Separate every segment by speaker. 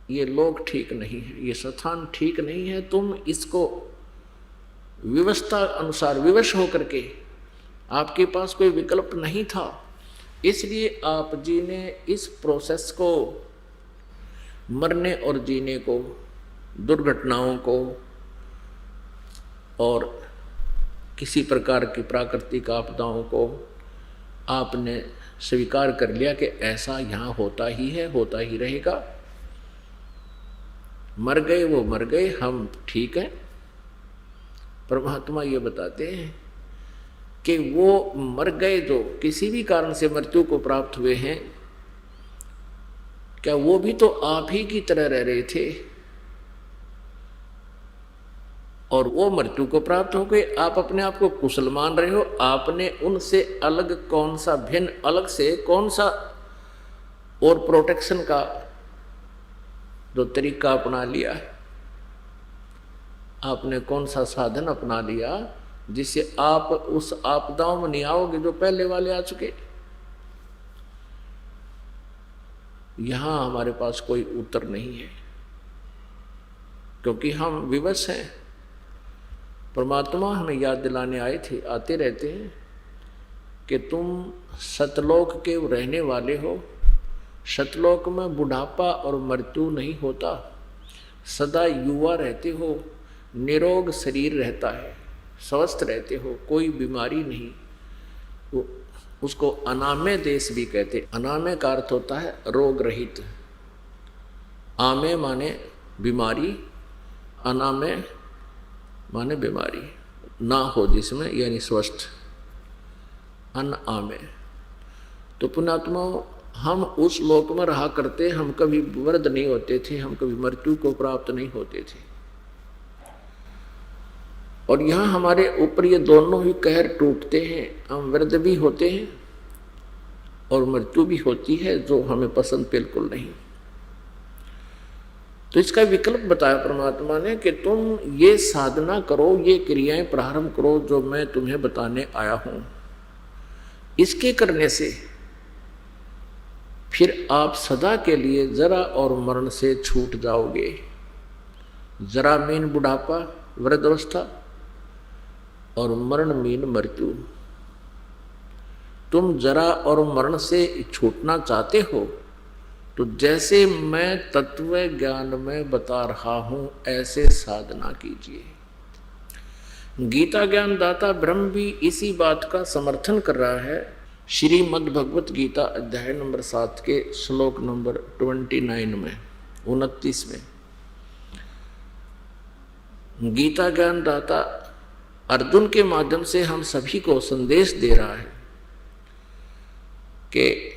Speaker 1: ये लोग ठीक नहीं है, ये स्थान ठीक नहीं है, तुम इसको व्यवस्था अनुसार विवश होकर के, आपके पास कोई विकल्प नहीं था, इसलिए आप जी ने इस प्रोसेस को, मरने और जीने को, दुर्घटनाओं को और किसी प्रकार की प्राकृतिक आपदाओं को आपने स्वीकार कर लिया कि ऐसा यहाँ होता ही है, होता ही रहेगा। मर गए वो मर गए, हम ठीक हैं। परमात्मा ये बताते हैं कि वो मर गए जो किसी भी कारण से मृत्यु को प्राप्त हुए हैं, क्या वो भी तो आप ही की तरह रह रहे थे और वो मृत्यु को प्राप्त हो गए। आप अपने आप को कुशल मान रहे हो, आपने उनसे अलग कौन सा भिन्न, अलग से कौन सा और प्रोटेक्शन का जो तरीका अपना लिया है, आपने कौन सा साधन अपना लिया जिससे आप उस आपदाओं में नहीं आओगे जो पहले वाले आ चुके। यहां हमारे पास कोई उत्तर नहीं है, क्योंकि हम विवश हैं। परमात्मा हमें याद दिलाने आए थे, आते रहते हैं कि तुम सतलोक के रहने वाले हो, सतलोक में बुढ़ापा और मृत्यु नहीं होता, सदा युवा रहते हो, निरोग शरीर रहता है, स्वस्थ रहते हो, कोई बीमारी नहीं। वो उसको अनामय देश भी कहते। अनामय का अर्थ होता है रोग रहित। आमय माने बीमारी, अनामय माने बीमारी ना हो जिसमें, यानी स्वस्थ, अनामय। तो पुण्यात्मा, हम उस लोक में रहा करते, हम कभी वृद्ध नहीं होते थे, हम कभी मृत्यु को प्राप्त नहीं होते थे। और यहाँ हमारे ऊपर ये दोनों ही कहर टूटते हैं, हम वृद्ध भी होते हैं और मृत्यु भी होती है, जो हमें पसंद बिल्कुल नहीं। तो इसका विकल्प बताया परमात्मा ने कि तुम ये साधना करो, ये क्रियाएं प्रारंभ करो जो मैं तुम्हें बताने आया हूं। इसके करने से फिर आप सदा के लिए जरा और मरण से छूट जाओगे। जरा मीन बुढ़ापा, वृद्धावस्था, और मरण मीन मृत्यु। तुम जरा और मरण से छूटना चाहते हो तो जैसे मैं तत्व ज्ञान में बता रहा हूं ऐसे साधना कीजिए। गीता ज्ञान दाता ब्रह्म भी इसी बात का समर्थन कर रहा है। श्रीमद् भगवत गीता अध्याय नंबर 7 के श्लोक नंबर 29 में, 29 में गीता ज्ञान दाता अर्जुन के माध्यम से हम सभी को संदेश दे रहा है कि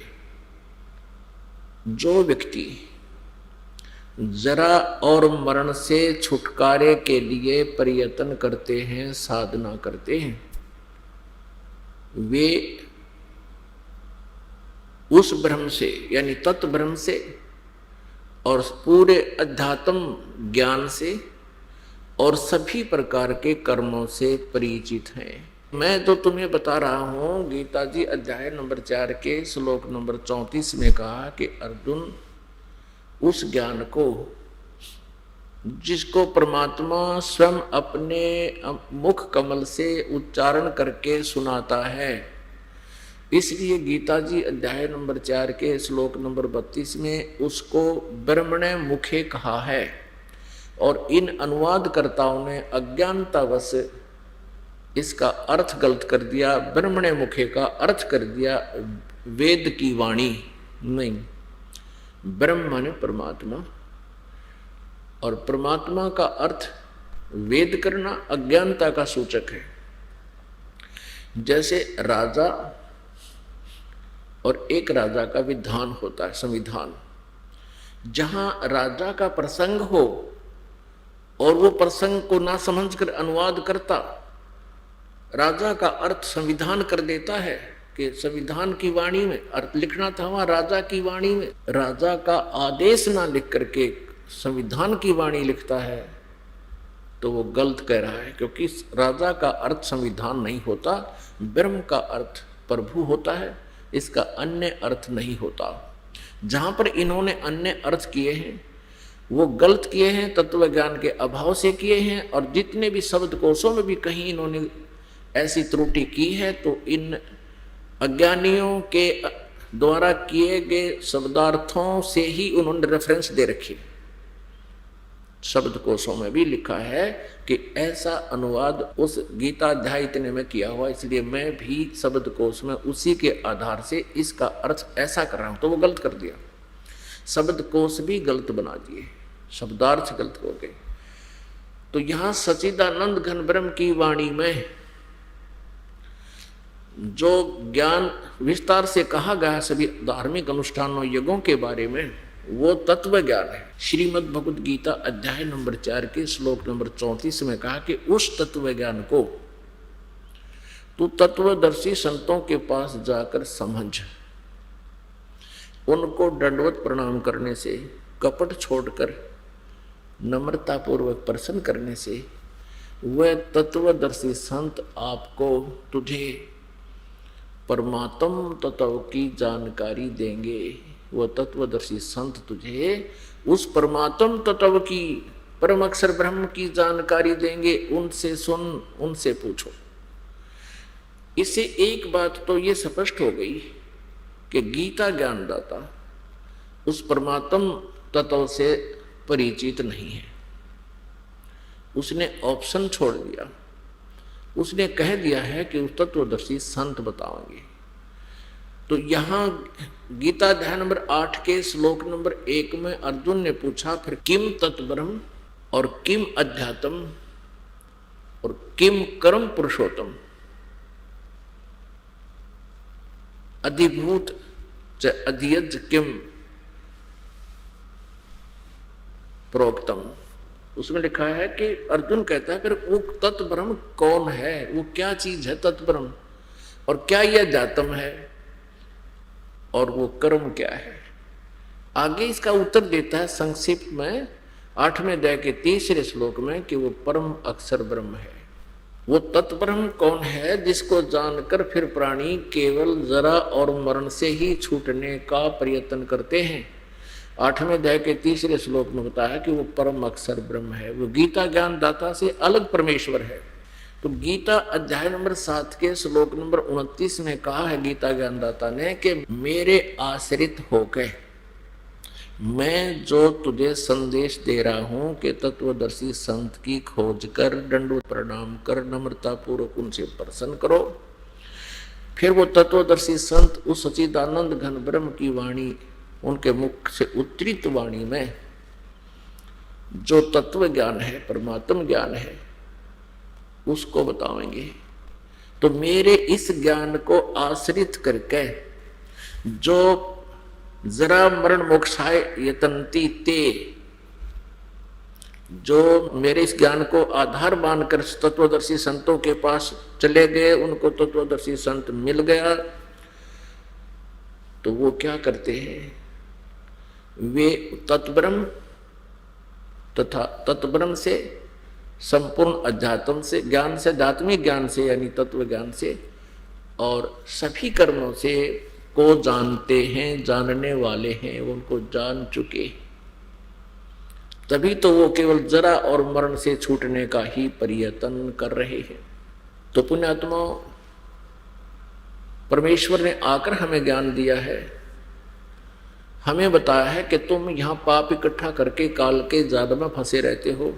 Speaker 1: जो व्यक्ति जरा और मरण से छुटकारे के लिए प्रयत्न करते हैं, साधना करते हैं, वे उस ब्रह्म से यानी तत्व ब्रह्म से और पूरे अध्यात्म ज्ञान से और सभी प्रकार के कर्मों से परिचित हैं। मैं तो तुम्हें बता रहा हूं, गीता जी अध्याय नंबर 4 के श्लोक नंबर 34 में कहा कि अर्जुन, उस ज्ञान को जिसको परमात्मा स्वयं अपने मुख कमल से उच्चारण करके सुनाता है, इसलिए गीता जी अध्याय नंबर 4 के श्लोक नंबर 32 में उसको ब्रह्मणे मुखे कहा है। और इन अनुवादकर्ताओं ने अज्ञानतावश इसका अर्थ गलत कर दिया, ब्रह्मणे मुखे का अर्थ कर दिया वेद की वाणी। नहीं, ब्रह्म माने परमात्मा, और परमात्मा का अर्थ वेद करना अज्ञानता का सूचक है। जैसे राजा और एक राजा का विधान होता है, संविधान। जहां राजा का प्रसंग हो और वो प्रसंग को ना समझकर अनुवाद करता, राजा का अर्थ संविधान कर देता है कि संविधान की वाणी में अर्थ लिखना था, वहां राजा की वाणी में राजा का आदेश ना लिख करके संविधान की वाणी लिखता है, तो वो गलत कह रहा है। क्योंकि राजा का अर्थ संविधान नहीं होता, ब्रह्म का अर्थ प्रभु होता है, इसका अन्य अर्थ नहीं होता। जहां पर इन्होंने अन्य अर्थ किए हैं वो गलत किए हैं, तत्व ज्ञान के अभाव से किए हैं। और जितने भी शब्द कोशों में भी कहीं इन्होंने ऐसी त्रुटि की है तो इन अज्ञानियों के द्वारा किए गए शब्दार्थों से ही उन्होंने रेफरेंस दे रखी। शब्द कोशों में भी लिखा है कि ऐसा अनुवाद उस गीता अध्याय इतने में किया हुआ, इसलिए मैं भी शब्द कोश में उसी के आधार से इसका अर्थ ऐसा कर रहा हूं। तो वो गलत कर दिया, शब्द कोश भी गलत बना दिए, शब्दार्थ गलत हो गए। तो यहां सच्चिदानंद घन ब्रह्म की वाणी में जो ज्ञान विस्तार से कहा गया सभी धार्मिक अनुष्ठानों यज्ञों के बारे में, वो तत्व ज्ञान है। श्रीमद् भगवद गीता अध्याय नंबर 4 के श्लोक नंबर 34 में कहा कि उस तत्व ज्ञान को तू तत्वदर्शी संतों के पास जाकर समझ, उनको दंडवत प्रणाम करने से, कपट छोड़कर नम्रता पूर्वक प्रसन्न करने से वह तत्वदर्शी संत आपको तुझे परमात्म तत्व की जानकारी देंगे। वह तत्वदर्शी संत तुझे उस परमात्म तत्व की, परम अक्षर ब्रह्म की जानकारी देंगे। उनसे सुन, उनसे पूछो। इससे एक बात तो ये स्पष्ट हो गई कि गीता ज्ञानदाता उस परमात्म तत्व से परिचित नहीं है। उसने ऑप्शन छोड़ दिया, उसने कह दिया है कि उस तत्वदर्शी संत बताएंगे। तो यहां गीता अध्याय नंबर 8 के श्लोक नंबर 1 में अर्जुन ने पूछा, फिर किम तत्ब्रह्म और किम अध्यात्म और किम कर्म पुरुषोत्तम अधिभूत च अधियज किम प्रोक्तम। उसमें लिखा है कि अर्जुन कहता है फिर वो तत्व ब्रह्म कौन है, वो क्या चीज है तत्व ब्रह्म, और क्या यह जातम है, और वो कर्म क्या है। आगे इसका उत्तर देता है संक्षिप्त में 8वें अध्याय के 3रे श्लोक में कि वो परम अक्षर ब्रह्म है। वो तत्व ब्रह्म कौन है जिसको जानकर फिर प्राणी केवल जरा और मरण से ही छूटने का प्रयत्न करते हैं। 8वें अध्याय के 3रे श्लोक में बताया कि वो परम अक्षर ब्रह्म है, वो गीता ज्ञान दाता से अलग परमेश्वर है। तो गीता अध्याय नंबर 7 के श्लोक नंबर 29 में कहा है गीता ज्ञान दाता ने कि मेरे आश्रित होकर मैं जो तुझे संदेश दे रहा हूं कि तत्वदर्शी संत की खोज कर, दंडवत प्रणाम कर, नम्रता पूर्वक उनसे प्रसन्न करो। फिर वो तत्वदर्शी संत उस सच्चिदानंद घन ब्रह्म की वाणी, उनके मुख से उत्तरित वाणी में जो तत्व ज्ञान है, परमात्म ज्ञान है, उसको बताएंगे। तो मेरे इस ज्ञान को आश्रित करके जो जरा मरण मोक्षाय यतन्ति ते, जो मेरे इस ज्ञान को आधार मानकर तत्वदर्शी संतों के पास चले गए, उनको तत्वदर्शी संत मिल गया, तो वो क्या करते हैं, वे तत्ब्रह्म तथा तत्ब्रह्म से संपूर्ण अध्यात्म से ज्ञान से, आध्यात्मिक ज्ञान से यानी तत्व ज्ञान से और सभी कर्मों से को जानते हैं, जानने वाले हैं, उनको जान चुके। तभी तो वो केवल जरा और मरण से छूटने का ही प्रयत्न कर रहे हैं। तो पुण्यात्मा, परमेश्वर ने आकर हमें ज्ञान दिया है, हमें बताया है कि तुम यहां पाप इकट्ठा करके काल के जाल में फंसे रहते हो,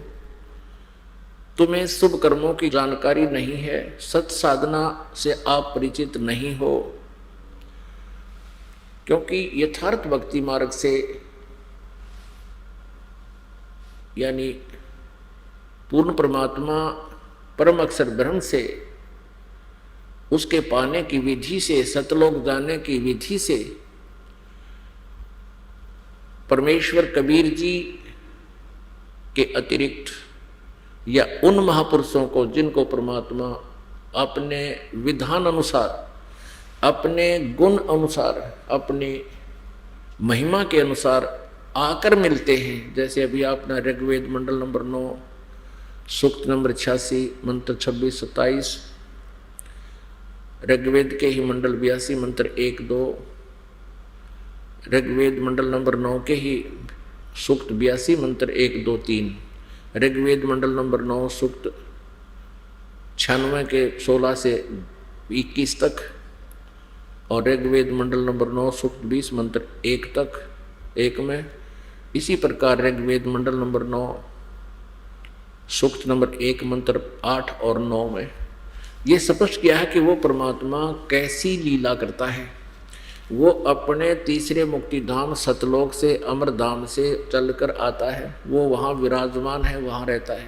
Speaker 1: तुम्हें शुभ कर्मों की जानकारी नहीं है, सत साधना से आप परिचित नहीं हो, क्योंकि यथार्थ भक्ति मार्ग से यानी पूर्ण परमात्मा परम अक्षर ब्रह्म से उसके पाने की विधि से, सतलोक जाने की विधि से परमेश्वर कबीर जी के अतिरिक्त या उन महापुरुषों को जिनको परमात्मा अपने विधान अनुसार, अपने गुण अनुसार, अपनी महिमा के अनुसार आकर मिलते हैं। जैसे अभी आपने ऋग्वेद मंडल नंबर 9 सूक्त नंबर 86 मंत्र 26-27, ऋग्वेद के ही मंडल 82 मंत्र 1-2, ऋग्वेद मंडल नंबर 9 के ही सूक्त 82 मंत्र 1, 2, 3, ऋग्वेद मंडल नंबर 9 सूक्त 96 के 16 से 21 तक, और ऋग्वेद मंडल नंबर 9 सूक्त 20 मंत्र 1 तक 1 में। इसी प्रकार ऋग्वेद मंडल नंबर 9 सूक्त नंबर 1 मंत्र 8 और 9 में ये स्पष्ट किया है कि वो परमात्मा कैसी लीला करता है। वो अपने तीसरे मुक्ति धाम सतलोक से, अमरधाम से चलकर आता है, वो वहाँ विराजमान है, वहाँ रहता है,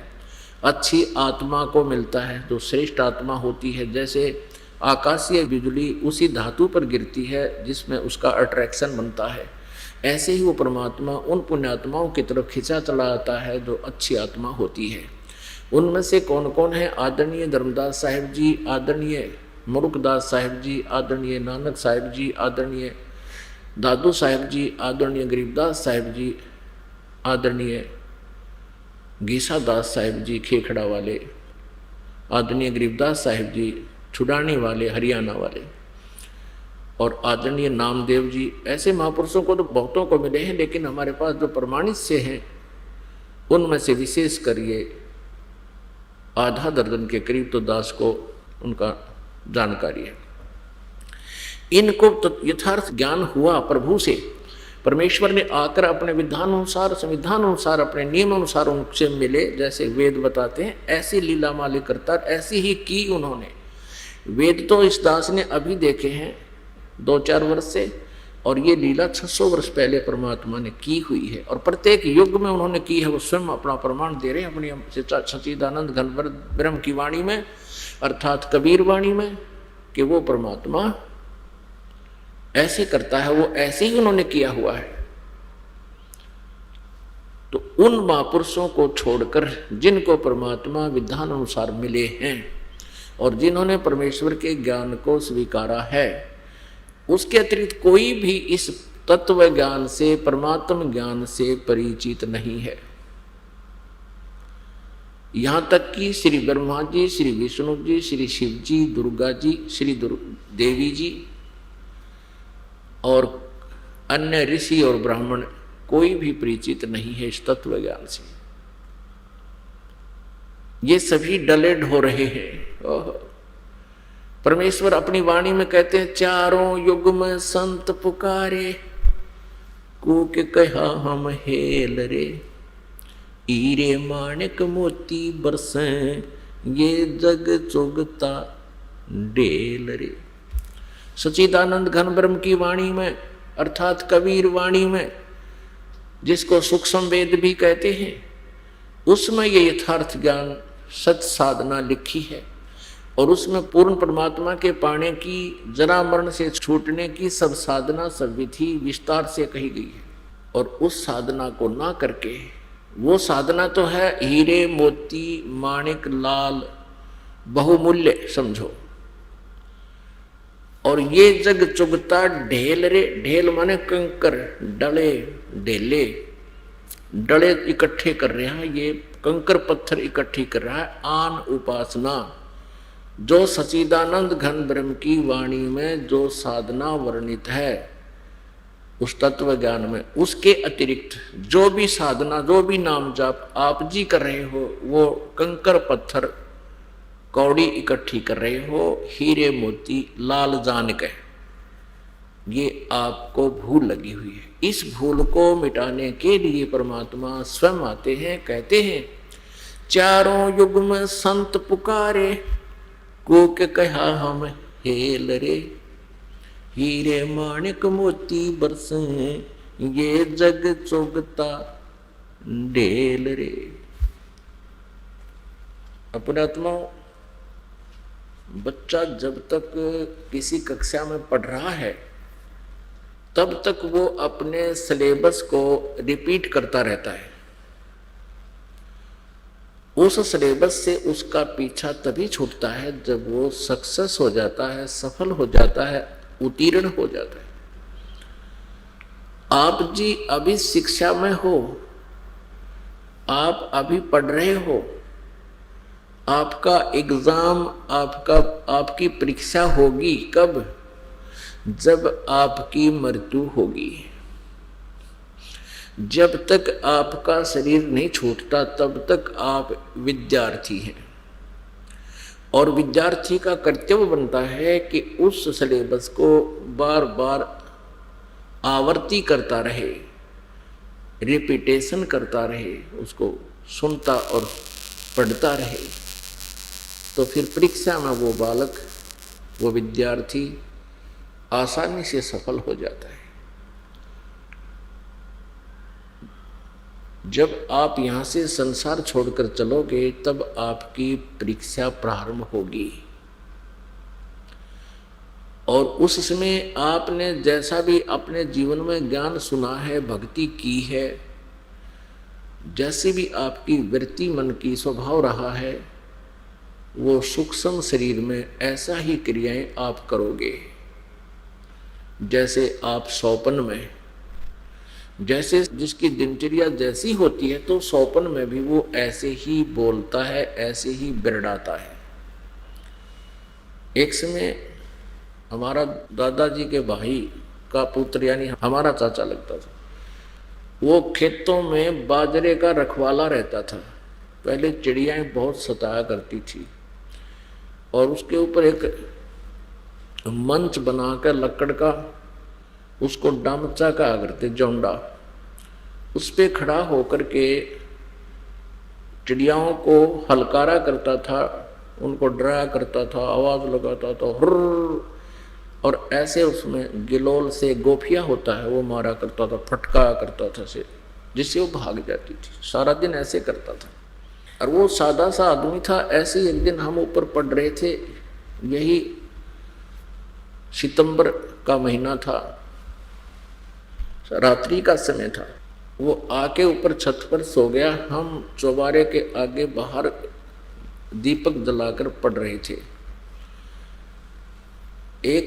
Speaker 1: अच्छी आत्मा को मिलता है जो श्रेष्ठ आत्मा होती है। जैसे आकाशीय बिजली उसी धातु पर गिरती है जिसमें उसका अट्रैक्शन बनता है, ऐसे ही वो परमात्मा उन पुण्यात्माओं की तरफ खिंचा चला आता है जो अच्छी आत्मा होती है। उनमें से कौन कौन है? आदरणीय धर्मदास साहिब जी, आदरणीय मुरुखदास साहिब जी, आदरणीय नानक साहिब जी, आदरणीय दादू साहिब जी, आदरणीय गरीबदास साहिब जी, आदरणीय गीसा दास साहिब जी खेखड़ा वाले, आदरणीय गरीबदास साहिब जी छुड़ानी वाले हरियाणा वाले, और आदरणीय नामदेव जी। ऐसे महापुरुषों को तो बहुतों को मिले हैं, लेकिन हमारे पास जो प्रमाणित से हैं उनमें से विशेष कर ये आधा दर्जन के करीब तो दास को उनका जानकारी है। इनको तो यथार्थ ज्ञान हुआ प्रभु से, परमेश्वर ने आकर अपने विधान अनुसार, संविधान अनुसार, अपने नियम अनुसार उनसे मिले। जैसे वेद बताते हैं ऐसी लीला मालिक करता, ऐसी ही की उन्होंने। वेद तो इस दास ने अभी देखे हैं 2-4 वर्ष से, और ये लीला 600 वर्ष पहले परमात्मा ने की हुई है, और प्रत्येक युग में उन्होंने की है। वो स्वयं अपना प्रमाण दे रहे हैं अपनी सच्चिदानंद घन ब्रह्म की वाणी में, अर्थात कबीर वाणी में, कि वो परमात्मा ऐसे करता है, वो ऐसे ही उन्होंने किया हुआ है। तो उन महापुरुषों को छोड़कर जिनको परमात्मा विधान अनुसार मिले हैं और जिन्होंने परमेश्वर के ज्ञान को स्वीकारा है, उसके अतिरिक्त कोई भी इस तत्व ज्ञान से, परमात्म ज्ञान से परिचित नहीं है। यहां तक कि श्री ब्रह्मा जी, श्री विष्णु जी, श्री शिव जी, दुर्गा जी, श्री देवी जी और अन्य ऋषि और ब्राह्मण कोई भी परिचित नहीं है इस तत्व ज्ञान से। ये सभी डलेड हो रहे हैं। परमेश्वर अपनी वाणी में कहते हैं, चारों युग में संत पुकारे, कूके कहा हम हेल रे, हीरे माणिक मोती बरसे, ये जग चुगता ढेल रे। सच्चिदानंद घन ब्रह्म की वाणी में, अर्थात कबीर वाणी में, जिसको सूक्ष्म वेद भी कहते हैं, उसमें ये यथार्थ ज्ञान सत साधना लिखी है, और उसमें पूर्ण परमात्मा के पाने की, जरा मरण से छूटने की सब साधना, सब विधि विस्तार से कही गई है। और उस साधना को ना करके, वो साधना तो है हीरे मोती माणिक लाल बहुमूल्य समझो, और ये जग चुगता ढेल रे। ढेल माने कंकर, डले ढेले, डले इकट्ठे कर रहा है, ये कंकर पत्थर इकट्ठी कर रहा है। आन उपासना, जो सच्चिदानंद घन ब्रह्म की वाणी में जो साधना वर्णित है उस तत्व ज्ञान में, उसके अतिरिक्त जो भी साधना, जो भी नाम जाप आप जी कर रहे हो, वो कंकर पत्थर कौड़ी इकट्ठी कर रहे हो, हीरे मोती लाल जान के, ये आपको भूल लगी हुई है। इस भूल को मिटाने के लिए परमात्मा स्वयं आते हैं, कहते हैं, चारों युग में संत पुकारे, कूक कहा हम हेल रे, हीरे माणिक मोती बरसे, ये जग चुगता ढेल रे। अपने आत्मा, बच्चा जब तक किसी कक्षा में पढ़ रहा है तब तक वो अपने सिलेबस को रिपीट करता रहता है। उस सिलेबस से उसका पीछा तभी छूटता है जब वो सक्सेस हो जाता है, सफल हो जाता है, उत्तीर्ण हो जाता है। आप जी अभी शिक्षा में हो, आप अभी पढ़ रहे हो, आपका एग्जाम, आपकी परीक्षा होगी कब? जब आपकी मृत्यु होगी। जब तक आपका शरीर नहीं छूटता तब तक आप विद्यार्थी हैं, और विद्यार्थी का कर्तव्य बनता है कि उस सिलेबस को बार बार आवर्ती करता रहे, रिपीटेशन करता रहे, उसको सुनता और पढ़ता रहे। तो फिर परीक्षा में वो बालक, वो विद्यार्थी आसानी से सफल हो जाता है। जब आप यहाँ से संसार छोड़कर चलोगे तब आपकी परीक्षा प्रारंभ होगी, और उस समय आपने जैसा भी अपने जीवन में ज्ञान सुना है, भक्ति की है, जैसी भी आपकी वृत्ति मन की स्वभाव रहा है, वो सूक्ष्म शरीर में ऐसा ही क्रियाएं आप करोगे। जैसे आप स्वप्न में, जैसे जिसकी दिनचर्या जैसी होती है, तो स्वप्न में भी वो ऐसे ही बोलता है, ऐसे ही बिरड़ाता है। एक समय हमारा दादाजी के भाई का पुत्र, यानी हमारा चाचा लगता था, वो खेतों में बाजरे का रखवाला रहता था। पहले चिड़ियाएं बहुत सताया करती थी, और उसके ऊपर एक मंच बनाकर लकड़ का, उसको डामचा कहा करते, जौंडा, उस पे खड़ा होकर के चिड़ियाओं को हलकारा करता था, उनको डराया करता था, आवाज लगाता था, हुर्र, और ऐसे उसमें गिलोल से गोफिया होता है वो मारा करता था, फटकाया करता था से, जिससे वो भाग जाती थी। सारा दिन ऐसे करता था, और वो सादा सा आदमी था। ऐसे ही एक दिन हम ऊपर पढ़ रहे थे, यही सितंबर का महीना था, रात्रि का समय था। वो आके ऊपर छत पर सो गया। हम चौबारे के आगे बाहर दीपक जलाकर पढ़ रहे थे।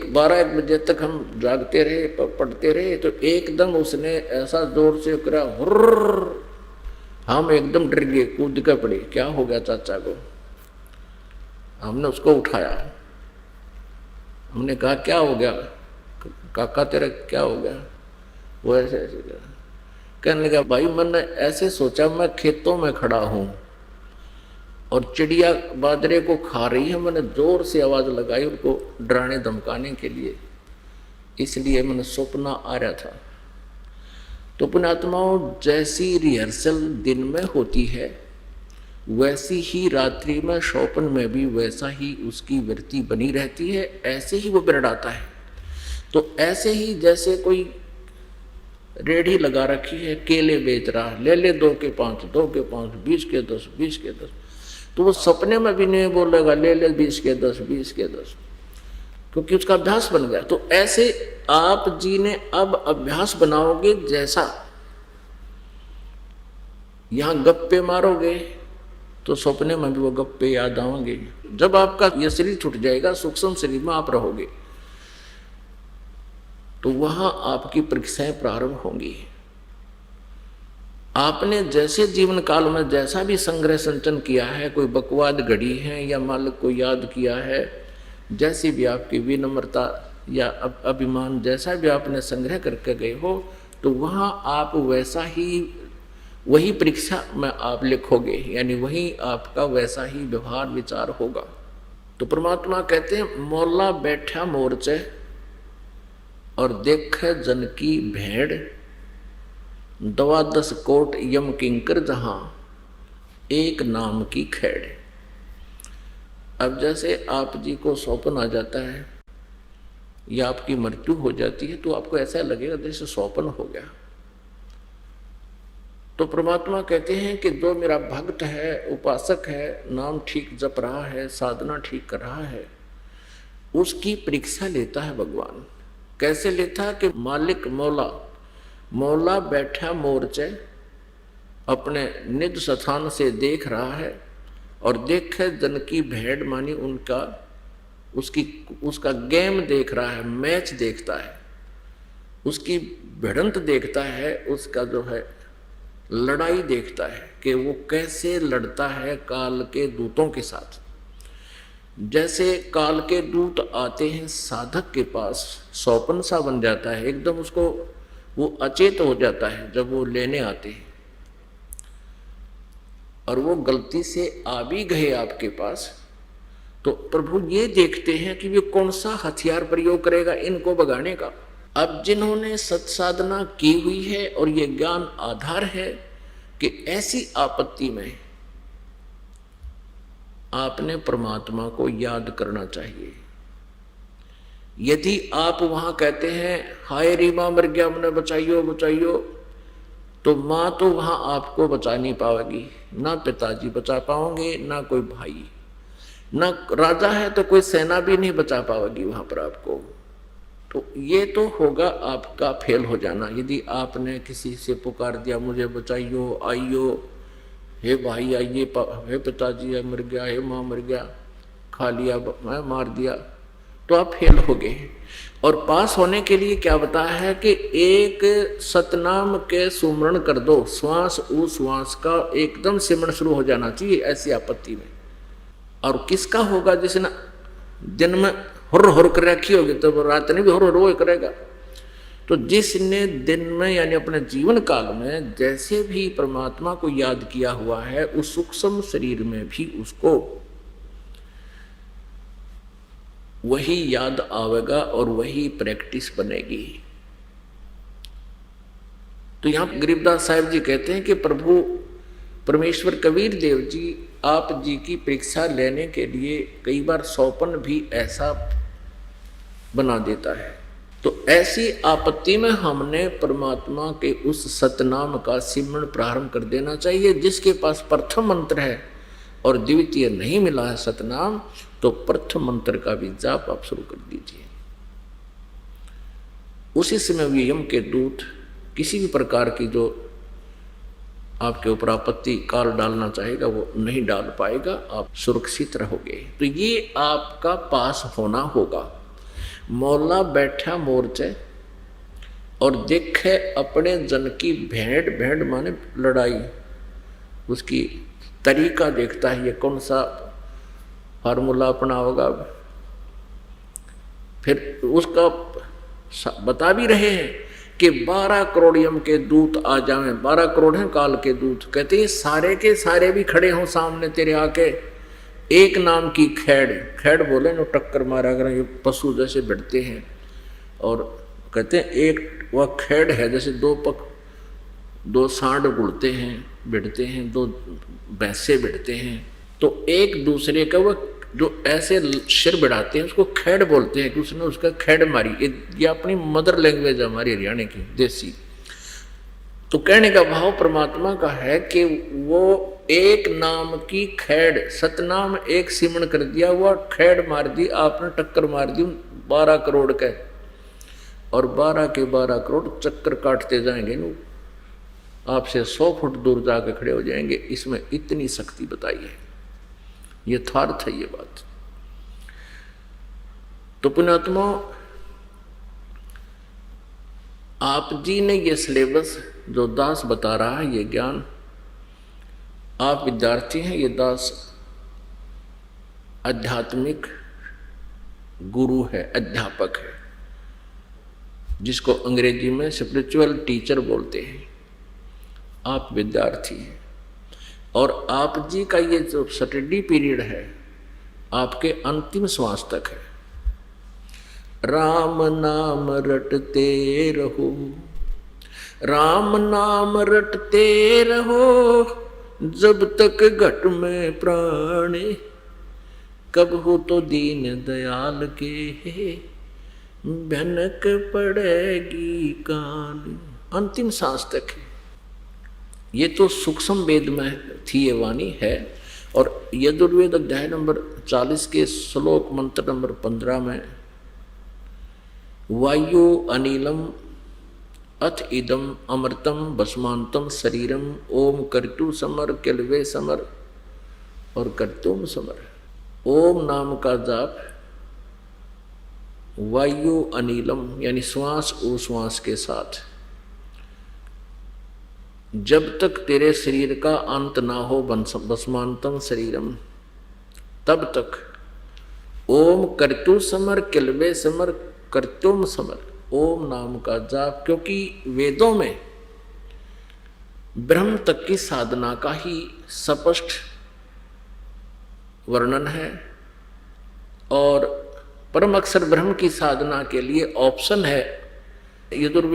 Speaker 1: 12-1 बजे तक हम जागते रहे, पढ़ते रहे। तो एकदम उसने ऐसा जोर से करा, हुर्र, हम एकदम डर गए, कूद कर पड़े। क्या हो गया चाचा को? हमने उसको उठाया, हमने कहा क्या हो गया काका, तेरा क्या हो गया? वो ऐसे ऐसे कहने लगा, भाई मैंने ऐसे सोचा, मैं खेतों में खड़ा हूं और चिड़िया बाजरे को खा रही है, मैंने जोर से आवाज लगाई उनको डराने धमकाने के लिए, इसलिए मैंने सपना आ रहा था। तो पुण्यात्माओं, जैसी रिहर्सल दिन में होती है वैसी ही रात्रि में स्वप्न में भी वैसा ही उसकी वृत्ति बनी रहती है, ऐसे ही वो बिरड़ाता है। तो ऐसे ही जैसे कोई रेढ़ी लगा रखी है, केले बेच रहा, ले 2 के 5, 2 के 5, 20 के 10, 20 के 10, तो वो सपने में भी नहीं बोलेगा ले 20 के 10, 20 के 10, क्योंकि उसका अभ्यास बन गया। तो ऐसे आप जी ने अब अभ्यास बनाओगे, जैसा यहां गप्पे मारोगे तो सपने में भी वो गप्पे याद आएंगे। जब आपका यह शरीर छूट जाएगा, सूक्ष्म शरीर में आप रहोगे, तो वहां आपकी परीक्षाएं प्रारंभ होंगी। आपने जैसे जीवन काल में जैसा भी संग्रह संचन किया है, कोई बकवाद घड़ी है या मालिक को याद किया है, जैसी भी आपकी विनम्रता या अभिमान, जैसा भी आपने संग्रह करके गए हो, तो वहां आप वैसा ही, वही परीक्षा में आप लिखोगे, यानी वही आपका वैसा ही व्यवहार विचार होगा। तो परमात्मा कहते हैं, मौला बैठा मोर्चे और देखे जन की भेड़, 12 कोट यम किंकर जहां एक नाम की खेड़। अब जैसे आप जी को स्वप्न आ जाता है या आपकी मृत्यु हो जाती है, तो आपको ऐसा लगेगा जैसे स्वप्न हो गया। तो परमात्मा कहते हैं कि जो मेरा भक्त है, उपासक है, नाम ठीक जप रहा है, साधना ठीक कर रहा है, उसकी परीक्षा लेता है भगवान। कैसे लेता? कि मालिक मौला बैठा मोर्चे अपने निज स्थान से देख रहा है, और देखे जन की भेड़, मानी उसका गेम देख रहा है, मैच देखता है, उसकी भिड़ंत देखता है, उसका जो है लड़ाई देखता है कि वो कैसे लड़ता है काल के दूतों के साथ। जैसे काल के दूत आते हैं साधक के पास, स्वप्न सा बन जाता है, एकदम उसको वो अचेत हो जाता है जब वो लेने आते हैं, और वो गलती से आ भी गए आपके पास, तो प्रभु ये देखते हैं कि वे कौन सा हथियार प्रयोग करेगा इनको भगाने का। अब जिन्होंने सत्साधना की हुई है और ये ज्ञान आधार है कि ऐसी आपत्ति में आपने परमात्मा को याद करना चाहिए। यदि आप वहां कहते हैं हाय री मां मर गया, मैंने बचाइयो बचाइयो, तो मां तो वहां आपको बचा नहीं पाएगी, ना पिताजी बचा पाओगे, ना कोई भाई, ना राजा है तो कोई सेना भी नहीं बचा पाएगी वहां पर आपको। तो ये तो होगा आपका फेल हो जाना। यदि आपने किसी से पुकार दिया मुझे बचाइयो, आइयो, हे भाई आइए, हे पिताजी मर गया, हे माँ मर गया, खा लिया, मैं मार दिया, तो आप फेल हो गए। और पास होने के लिए क्या बताया है कि एक सतनाम के सुमरण कर दो, श्वास उश्वास का एकदम सिमरण शुरू हो जाना चाहिए ऐसी आपत्ति में। और किसका होगा? जिसने दिन में हुर हुर कर रखी होगी तो रात में भी हुर हुर करेगा। तो जिसने दिन में यानी अपने जीवन काल में जैसे भी परमात्मा को याद किया हुआ है, उस सूक्ष्म शरीर में भी उसको वही याद आवेगा और वही प्रैक्टिस बनेगी। तो यहां गरीबदास साहब जी कहते हैं कि प्रभु परमेश्वर कबीर देव जी आप जी की परीक्षा लेने के लिए कई बार सौपन भी ऐसा बना देता है। तो ऐसी आपत्ति में हमने परमात्मा के उस सतनाम का सिमरण प्रारंभ कर देना चाहिए। जिसके पास प्रथम मंत्र है और द्वितीय नहीं मिला है सतनाम, तो प्रथम मंत्र का भी जाप आप शुरू कर दीजिए। उसी समय यम के दूत किसी भी प्रकार की जो आपके ऊपर आपत्ति काल डालना चाहेगा वो नहीं डाल पाएगा, आप सुरक्षित रहोगे। तो ये आपका पास होना होगा। मौला बैठा मोर्चे और देखे अपने जन की भेंट, भेंट माने लड़ाई, उसकी तरीका देखता है, ये कौन सा फार्मूला अपना होगा। फिर उसका बता भी रहे हैं कि 12 करोड़ यम के दूत आ जाएं। 12 करोड़ हैं काल के दूत। कहते हैं सारे के सारे भी खड़े हों सामने तेरे आके, एक नाम की खैड़, खैड़ बोले ना टक्कर मारा कर, ये पशु जैसे भिड़ते हैं। और कहते हैं एक वह खैड़ है जैसे दो सांड गुड़ते हैं, भिड़ते हैं, दो भैंसे भिड़ते हैं, तो एक दूसरे का वह जो ऐसे सिर बढ़ाते हैं उसको खैड़ बोलते हैं कि उसने उसका खैड़ मारी। ये अपनी मदर लैंग्वेज हमारी हरियाणा की देसी। तो कहने का भाव परमात्मा का है कि वो एक नाम की खैड़, सतनाम एक सिमरण कर दिया, हुआ खैड़ मार दी आपने, टक्कर मार दी 12 करोड़ के, और 12 के 12 करोड़ चक्कर काटते जाएंगे न, आपसे 100 फुट दूर जाके खड़े हो जाएंगे। इसमें इतनी शक्ति बताई है, यथार्थ है ये बात। तो पुण्यात्मा, आप जी ने ये सिलेबस जो दास बता रहा है, ये ज्ञान, आप विद्यार्थी हैं, ये दास आध्यात्मिक गुरु है, अध्यापक है, जिसको अंग्रेजी में स्पिरिचुअल टीचर बोलते हैं। आप विद्यार्थी हैं और आप जी का ये जो स्टडी पीरियड है आपके अंतिम श्वास तक है। राम नाम रटते रहो, राम नाम रटते रहो, जब तक घट में प्राण, कब हो तो दीन दयाल के भनक पड़ेगी कान। अंतिम सांस तक है। ये तो सूक्ष्म वेद में थी ये वाणी है। और यजुर्वेद अध्याय नंबर 40 के श्लोक मंत्र नंबर 15 में वायु अनिलम अथ इदम अमृतम भस्मांतम शरीरम ओम कर्तु समर किलवे समर और कर्तुम समर। ओम नाम का जाप वायु अनिलम यानी श्वास उश्वास के साथ, जब तक तेरे शरीर का अंत ना हो भस्मांतम शरीरम, तब तक ओम कर्तु समर किलवे समर कर्तुम समर। ओम नाम का जाप, क्योंकि वेदों में ब्रह्म तक की साधना का ही स्पष्ट वर्णन है और परम अक्षर ब्रह्म की साधना के लिए ऑप्शन है यजुर्वेद